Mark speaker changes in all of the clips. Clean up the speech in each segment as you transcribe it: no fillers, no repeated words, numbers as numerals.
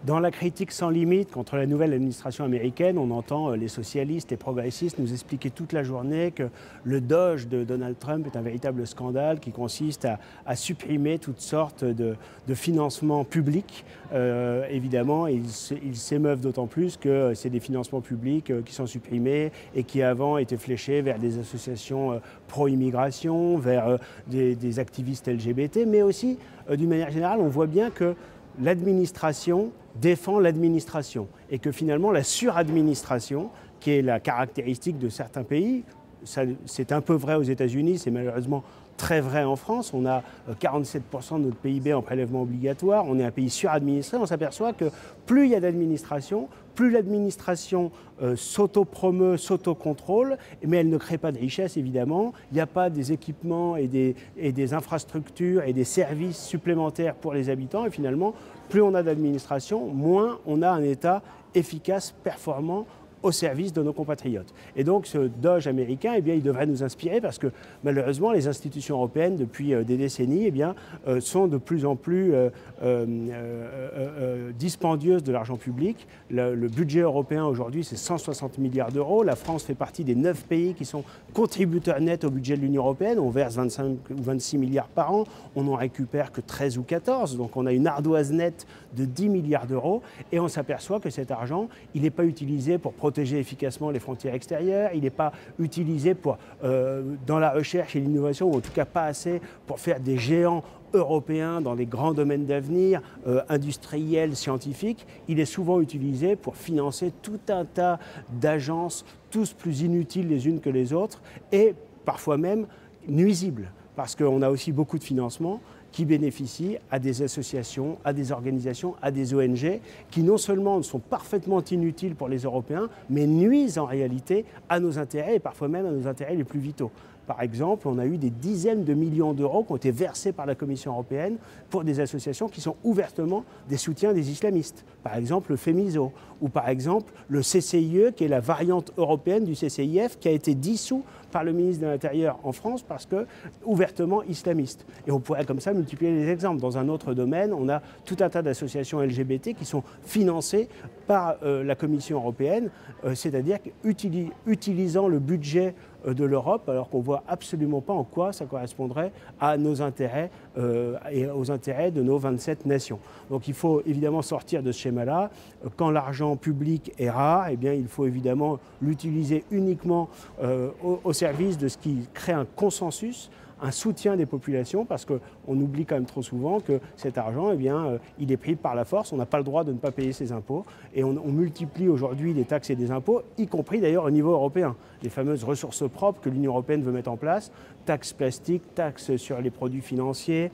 Speaker 1: Dans la critique sans limite contre la nouvelle administration américaine, on entend les socialistes, les progressistes nous expliquer toute la journée que le Doge de Donald Trump est un véritable scandale qui consiste à supprimer toutes sortes de financements publics. Évidemment, ils s'émeuvent d'autant plus que c'est des financements publics qui sont supprimés et qui avant étaient fléchés vers des associations pro-immigration, vers des activistes LGBT, mais aussi, d'une manière générale, on voit bien que l'administration défend l'administration et que finalement la suradministration, qui est la caractéristique de certains pays, c'est un peu vrai aux États-Unis, c'est malheureusement très vrai en France. On a 47% de notre PIB en prélèvement obligatoire, on est un pays suradministré. On s'aperçoit que plus il y a d'administration, plus l'administration s'auto-promeut, s'auto-contrôle, mais elle ne crée pas de richesse évidemment. Il n'y a pas des équipements et des infrastructures et des services supplémentaires pour les habitants. Et finalement, plus on a d'administration, moins on a un État efficace, performant, au service de nos compatriotes. Et donc ce Doge américain, eh bien, il devrait nous inspirer parce que malheureusement les institutions européennes depuis des décennies eh bien, sont de plus en plus dispendieuses de l'argent public. Le budget européen aujourd'hui c'est 160 milliards d'euros. La France fait partie des 9 pays qui sont contributeurs nets au budget de l'Union européenne. On verse 25 ou 26 milliards par an, on n'en récupère que 13 ou 14. Donc on a une ardoise nette de 10 milliards d'euros et on s'aperçoit que cet argent, il n'est pas utilisé pour protéger efficacement les frontières extérieures, il n'est pas utilisé pour, dans la recherche et l'innovation, ou en tout cas pas assez pour faire des géants européens dans les grands domaines d'avenir, industriels, scientifiques. Il est souvent utilisé pour financer tout un tas d'agences, tous plus inutiles les unes que les autres, et parfois même nuisibles, parce qu'on a aussi beaucoup de financements qui bénéficient à des associations, à des organisations, à des ONG, qui non seulement sont parfaitement inutiles pour les Européens, mais nuisent en réalité à nos intérêts et parfois même à nos intérêts les plus vitaux. Par exemple, on a eu des dizaines de millions d'euros qui ont été versés par la Commission européenne pour des associations qui sont ouvertement des soutiens des islamistes. Par exemple, le FEMISO, ou par exemple le CCIE, qui est la variante européenne du CCIF, qui a été dissous par le ministre de l'Intérieur en France parce que ouvertement islamiste. Et on pourrait comme ça multiplier les exemples. Dans un autre domaine, on a tout un tas d'associations LGBT qui sont financées par la Commission européenne, c'est-à-dire utilisant le budget de l'Europe, alors qu'on ne voit absolument pas en quoi ça correspondrait à nos intérêts et aux intérêts de nos 27 nations. Donc il faut évidemment sortir de ce schéma-là. Quand l'argent public est rare, eh bien, il faut évidemment l'utiliser uniquement au service de ce qui crée un consensus, un soutien des populations, parce qu'on oublie quand même trop souvent que cet argent, eh bien, il est pris par la force. On n'a pas le droit de ne pas payer ses impôts. Et on multiplie aujourd'hui les taxes et des impôts, y compris d'ailleurs au niveau européen. Les fameuses ressources propres que l'Union européenne veut mettre en place, taxes plastiques, taxes sur les produits financiers,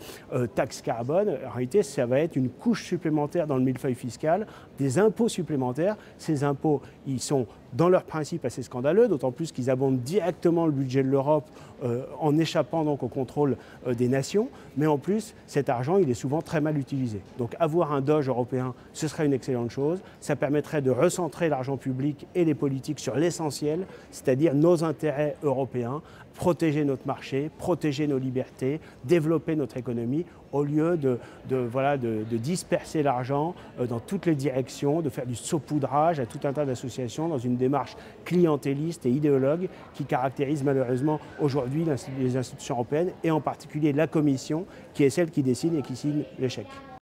Speaker 1: taxes carbone. En réalité, ça va être une couche supplémentaire dans le millefeuille fiscal, des impôts supplémentaires. Ces impôts, ils sont dans leur principe assez scandaleux, d'autant plus qu'ils abondent directement le budget de l'Europe en échappant donc au contrôle des nations. Mais en plus, cet argent, il est souvent très mal utilisé. Donc avoir un Doge européen, ce serait une excellente chose. Ça permettrait de recentrer l'argent public et les politiques sur l'essentiel, c'est-à-dire nos intérêts européens, protéger notre marché, protéger nos libertés, développer notre économie, au lieu de disperser l'argent dans toutes les directions, de faire du saupoudrage à tout un tas d'associations dans une démarche clientéliste et idéologue qui caractérise malheureusement aujourd'hui les institutions européennes et en particulier la Commission, qui est celle qui décide et qui signe l'échec.